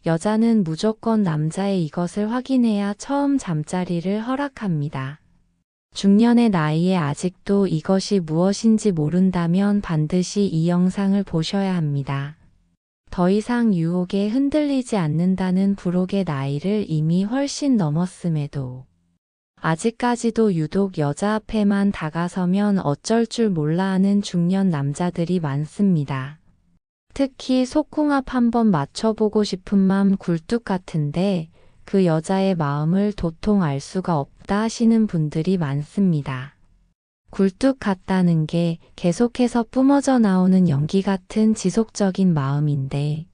여자는 무조건 남자의 이것을 확인해야 처음 잠자리를 허락합니다. 중년의 나이에 아직도 이것이 무엇인지 모른다면 반드시 이 영상을 보셔야 합니다. 더 이상 유혹에 흔들리지 않는다는 부록의 나이를 이미 훨씬 넘었음에도 아직까지도 유독 여자 앞에만 다가서면 어쩔 줄 몰라 하는 중년 남자들이 많습니다. 특히 속궁합 한번 맞춰보고 싶은 맘 굴뚝 같은데 그 여자의 마음을 도통 알 수가 없다 하시는 분들이 많습니다. 굴뚝 같다는 게 계속해서 뿜어져 나오는 연기 같은 지속적인 마음인데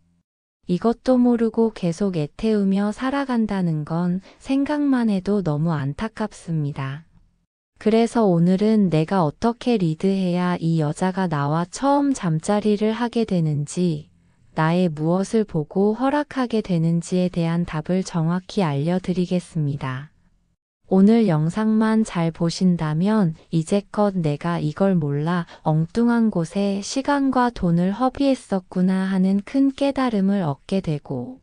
이것도 모르고 계속 애태우며 살아간다는 건 생각만 해도 너무 안타깝습니다. 그래서 오늘은 내가 어떻게 리드해야 이 여자가 나와 처음 잠자리를 하게 되는지, 나의 무엇을 보고 허락하게 되는지에 대한 답을 정확히 알려드리겠습니다. 오늘 영상만 잘 보신다면 이제껏 내가 이걸 몰라 엉뚱한 곳에 시간과 돈을 허비했었구나 하는 큰 깨달음을 얻게 되고,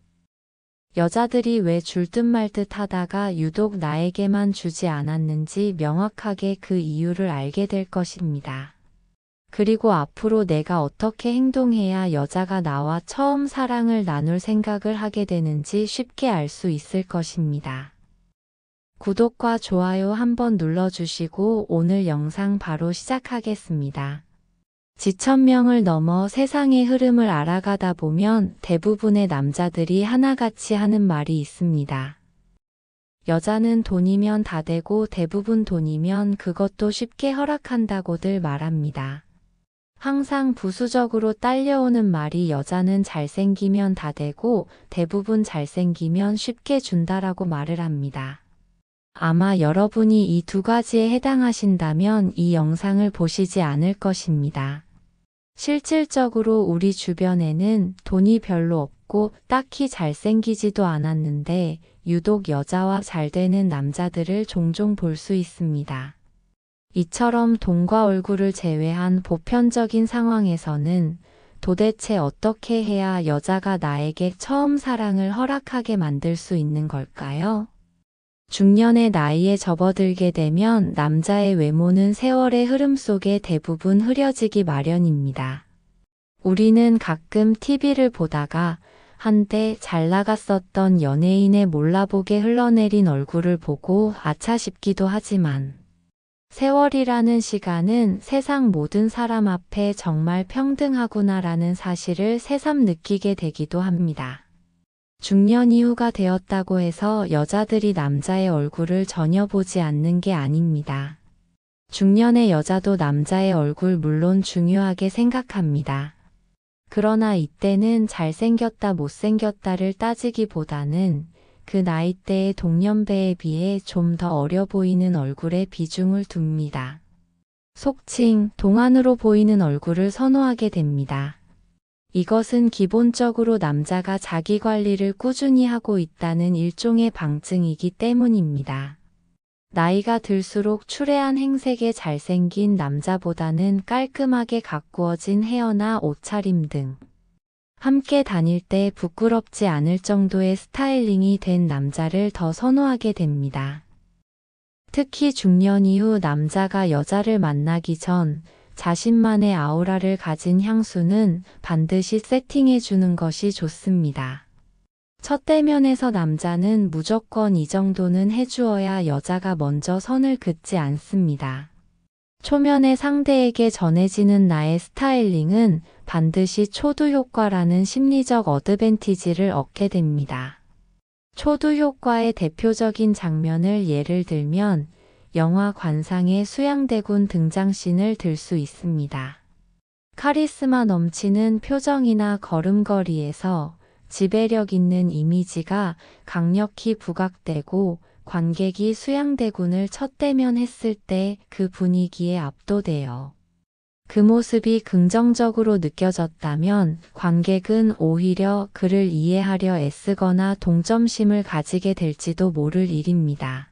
여자들이 왜 줄 듯 말 듯 하다가 유독 나에게만 주지 않았는지 명확하게 그 이유를 알게 될 것입니다. 그리고 앞으로 내가 어떻게 행동해야 여자가 나와 처음 사랑을 나눌 생각을 하게 되는지 쉽게 알 수 있을 것입니다. 구독과 좋아요 한번 눌러주시고 오늘 영상 바로 시작하겠습니다. 지천명을 넘어 세상의 흐름을 알아가다 보면 대부분의 남자들이 하나같이 하는 말이 있습니다. 여자는 돈이면 다 되고 대부분 돈이면 그것도 쉽게 허락한다고들 말합니다. 항상 부수적으로 딸려오는 말이 여자는 잘생기면 다 되고 대부분 잘생기면 쉽게 준다라고 말을 합니다. 아마 여러분이 이 두 가지에 해당하신다면 이 영상을 보시지 않을 것입니다. 실질적으로 우리 주변에는 돈이 별로 없고 딱히 잘생기지도 않았는데 유독 여자와 잘 되는 남자들을 종종 볼 수 있습니다. 이처럼 돈과 얼굴을 제외한 보편적인 상황에서는 도대체 어떻게 해야 여자가 나에게 처음 사랑을 허락하게 만들 수 있는 걸까요? 중년의 나이에 접어들게 되면 남자의 외모는 세월의 흐름 속에 대부분 흐려지기 마련입니다. 우리는 가끔 TV를 보다가 한때 잘 나갔었던 연예인의 몰라보게 흘러내린 얼굴을 보고 아차 싶기도 하지만 세월이라는 시간은 세상 모든 사람 앞에 정말 평등하구나라는 사실을 새삼 느끼게 되기도 합니다. 중년 이후가 되었다고 해서 여자들이 남자의 얼굴을 전혀 보지 않는 게 아닙니다. 중년의 여자도 남자의 얼굴 물론 중요하게 생각합니다. 그러나 이때는 잘생겼다 못생겼다를 따지기보다는 그 나이대의 동년배에 비해 좀 더 어려 보이는 얼굴에 비중을 둡니다. 속칭 동안으로 보이는 얼굴을 선호하게 됩니다. 이것은 기본적으로 남자가 자기 관리를 꾸준히 하고 있다는 일종의 방증이기 때문입니다. 나이가 들수록 추레한 행색에 잘생긴 남자보다는 깔끔하게 가꾸어진 헤어나 옷차림 등 함께 다닐 때 부끄럽지 않을 정도의 스타일링이 된 남자를 더 선호하게 됩니다. 특히 중년 이후 남자가 여자를 만나기 전 자신만의 아우라를 가진 향수는 반드시 세팅해주는 것이 좋습니다. 첫 대면에서 남자는 무조건 이 정도는 해주어야 여자가 먼저 선을 긋지 않습니다. 초면에 상대에게 전해지는 나의 스타일링은 반드시 초두 효과라는 심리적 어드밴티지를 얻게 됩니다. 초두 효과의 대표적인 장면을 예를 들면 영화 관상의 수양대군 등장씬을 들 수 있습니다. 카리스마 넘치는 표정이나 걸음걸이에서 지배력 있는 이미지가 강력히 부각되고 관객이 수양대군을 첫 대면했을 때 그 분위기에 압도되어 그 모습이 긍정적으로 느껴졌다면 관객은 오히려 그를 이해하려 애쓰거나 동정심을 가지게 될지도 모를 일입니다.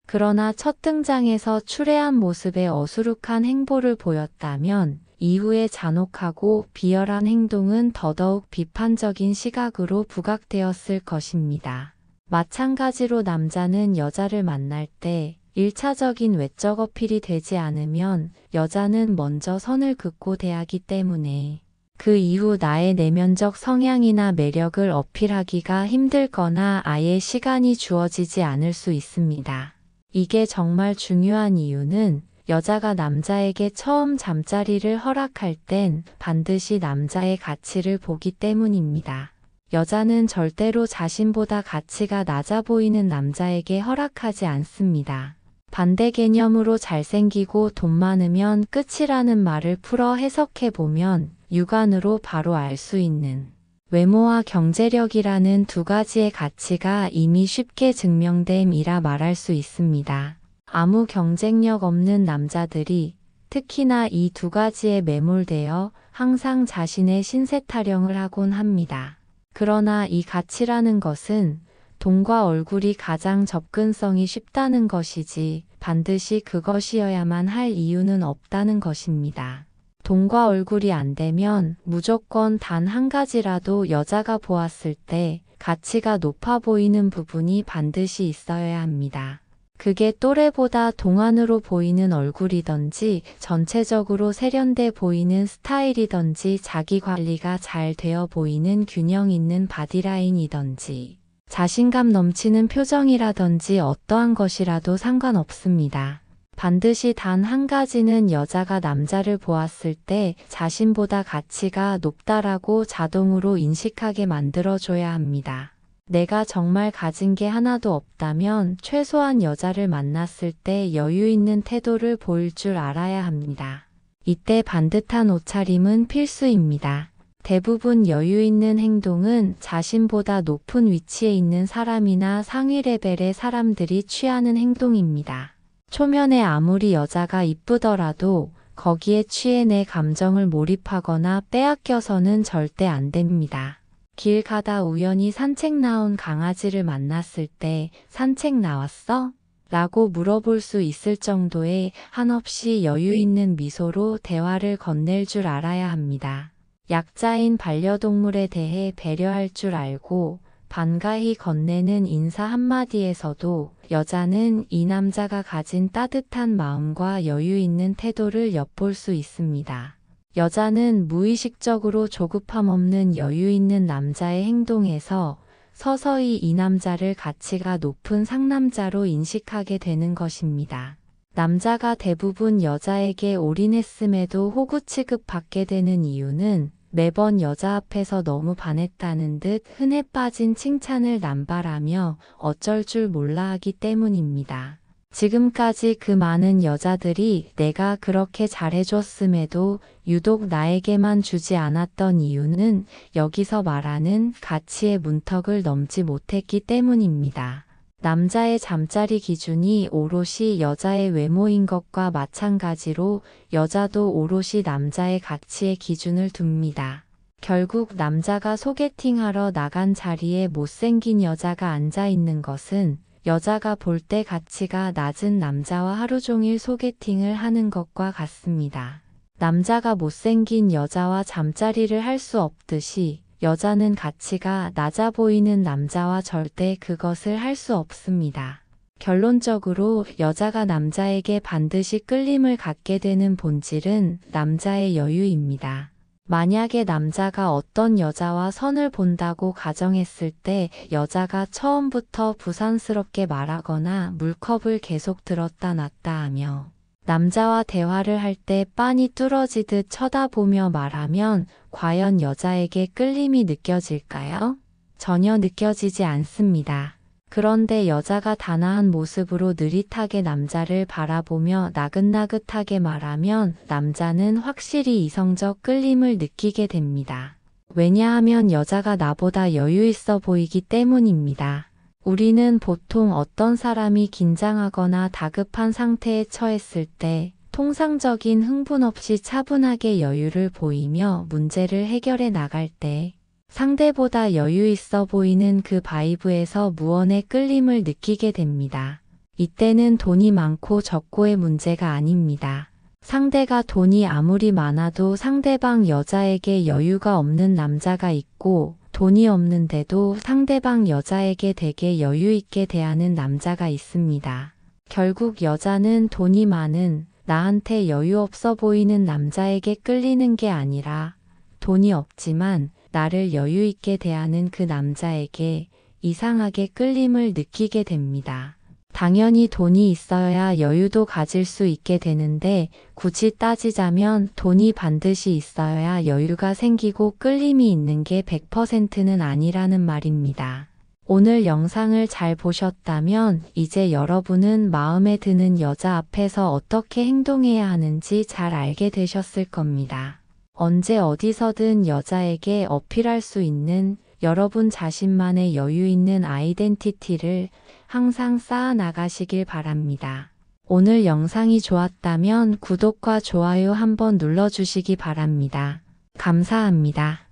그러나 첫 등장에서 추레한 모습에 어수룩한 행보를 보였다면 이후에 잔혹하고 비열한 행동은 더더욱 비판적인 시각으로 부각되었을 것입니다. 마찬가지로 남자는 여자를 만날 때 1차적인 외적 어필이 되지 않으면 여자는 먼저 선을 긋고 대하기 때문에 그 이후 나의 내면적 성향이나 매력을 어필하기가 힘들거나 아예 시간이 주어지지 않을 수 있습니다. 이게 정말 중요한 이유는 여자가 남자에게 처음 잠자리를 허락할 땐 반드시 남자의 가치를 보기 때문입니다. 여자는 절대로 자신보다 가치가 낮아 보이는 남자에게 허락하지 않습니다. 반대 개념으로 잘생기고 돈 많으면 끝이라는 말을 풀어 해석해보면 육안으로 바로 알 수 있는 외모와 경제력이라는 두 가지의 가치가 이미 쉽게 증명됨이라 말할 수 있습니다. 아무 경쟁력 없는 남자들이 특히나 이 두 가지에 매몰되어 항상 자신의 신세 타령을 하곤 합니다. 그러나 이 가치라는 것은 돈과 얼굴이 가장 접근성이 쉽다는 것이지 반드시 그것이어야만 할 이유는 없다는 것입니다. 돈과 얼굴이 안 되면 무조건 단 한 가지라도 여자가 보았을 때 가치가 높아 보이는 부분이 반드시 있어야 합니다. 그게 또래보다 동안으로 보이는 얼굴이든지 전체적으로 세련돼 보이는 스타일이든지 자기 관리가 잘 되어 보이는 균형 있는 바디라인이든지 자신감 넘치는 표정이라든지 어떠한 것이라도 상관없습니다. 반드시 단 한 가지는 여자가 남자를 보았을 때 자신보다 가치가 높다라고 자동으로 인식하게 만들어줘야 합니다. 내가 정말 가진 게 하나도 없다면 최소한 여자를 만났을 때 여유 있는 태도를 보일 줄 알아야 합니다. 이때 반듯한 옷차림은 필수입니다. 대부분 여유 있는 행동은 자신보다 높은 위치에 있는 사람이나 상위 레벨의 사람들이 취하는 행동입니다. 초면에 아무리 여자가 이쁘더라도 거기에 취해 내 감정을 몰입하거나 빼앗겨서는 절대 안 됩니다. 길 가다 우연히 산책 나온 강아지를 만났을 때 산책 나왔어? 라고 물어볼 수 있을 정도의 한없이 여유 있는 미소로 대화를 건넬 줄 알아야 합니다. 약자인 반려동물에 대해 배려할 줄 알고 반가이 건네는 인사 한마디에서도 여자는 이 남자가 가진 따뜻한 마음과 여유 있는 태도를 엿볼 수 있습니다. 여자는 무의식적으로 조급함 없는 여유 있는 남자의 행동에서 서서히 이 남자를 가치가 높은 상남자로 인식하게 되는 것입니다. 남자가 대부분 여자에게 올인했음에도 호구 취급받게 되는 이유는 매번 여자 앞에서 너무 반했다는 듯 흔해 빠진 칭찬을 남발하며 어쩔 줄 몰라 하기 때문입니다. 지금까지 그 많은 여자들이 내가 그렇게 잘해줬음에도 유독 나에게만 주지 않았던 이유는 여기서 말하는 가치의 문턱을 넘지 못했기 때문입니다. 남자의 잠자리 기준이 오롯이 여자의 외모인 것과 마찬가지로 여자도 오롯이 남자의 가치의 기준을 둡니다. 결국 남자가 소개팅하러 나간 자리에 못생긴 여자가 앉아 있는 것은 여자가 볼 때 가치가 낮은 남자와 하루 종일 소개팅을 하는 것과 같습니다. 남자가 못생긴 여자와 잠자리를 할 수 없듯이 여자는 가치가 낮아 보이는 남자와 절대 그것을 할 수 없습니다. 결론적으로 여자가 남자에게 반드시 끌림을 갖게 되는 본질은 남자의 여유입니다. 만약에 남자가 어떤 여자와 선을 본다고 가정했을 때 여자가 처음부터 부산스럽게 말하거나 물컵을 계속 들었다 놨다 하며 남자와 대화를 할 때 빤히 뚫어지듯 쳐다보며 말하면 과연 여자에게 끌림이 느껴질까요? 전혀 느껴지지 않습니다. 그런데 여자가 단아한 모습으로 느릿하게 남자를 바라보며 나긋나긋하게 말하면 남자는 확실히 이성적 끌림을 느끼게 됩니다. 왜냐하면 여자가 나보다 여유 있어 보이기 때문입니다. 우리는 보통 어떤 사람이 긴장하거나 다급한 상태에 처했을 때 통상적인 흥분 없이 차분하게 여유를 보이며 문제를 해결해 나갈 때 상대보다 여유 있어 보이는 그 바이브에서 무언의 끌림을 느끼게 됩니다. 이때는 돈이 많고 적고의 문제가 아닙니다. 상대가 돈이 아무리 많아도 상대방 여자에게 여유가 없는 남자가 있고 돈이 없는데도 상대방 여자에게 되게 여유 있게 대하는 남자가 있습니다. 결국 여자는 돈이 많은 나한테 여유 없어 보이는 남자에게 끌리는 게 아니라 돈이 없지만 나를 여유 있게 대하는 그 남자에게 이상하게 끌림을 느끼게 됩니다. 당연히 돈이 있어야 여유도 가질 수 있게 되는데 굳이 따지자면 돈이 반드시 있어야 여유가 생기고 끌림이 있는 게 100%는 아니라는 말입니다. 오늘 영상을 잘 보셨다면 이제 여러분은 마음에 드는 여자 앞에서 어떻게 행동해야 하는지 잘 알게 되셨을 겁니다. 언제 어디서든 여자에게 어필할 수 있는 여러분 자신만의 여유 있는 아이덴티티를 항상 쌓아 나가시길 바랍니다. 오늘 영상이 좋았다면 구독과 좋아요 한번 눌러주시기 바랍니다. 감사합니다.